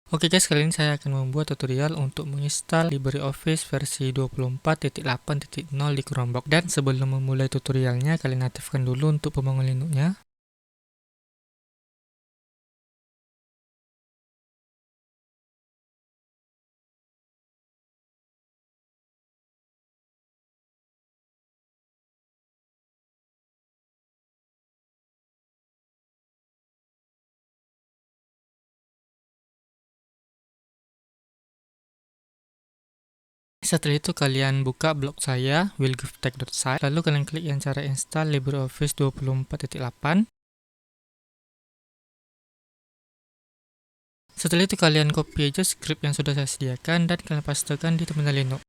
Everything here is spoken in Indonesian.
Oke guys, kali ini saya akan membuat tutorial untuk menginstal LibreOffice versi 24.8.0 di Chromebook. Dan sebelum memulai tutorialnya, kalian aktifkan dulu untuk pembangunan Linuxnya. Setelah itu kalian buka blog saya, willgivetech.site, lalu kalian klik yang cara install LibreOffice 24.8. Setelah itu kalian copy aja script yang sudah saya sediakan dan kalian pastekan di terminal Linux.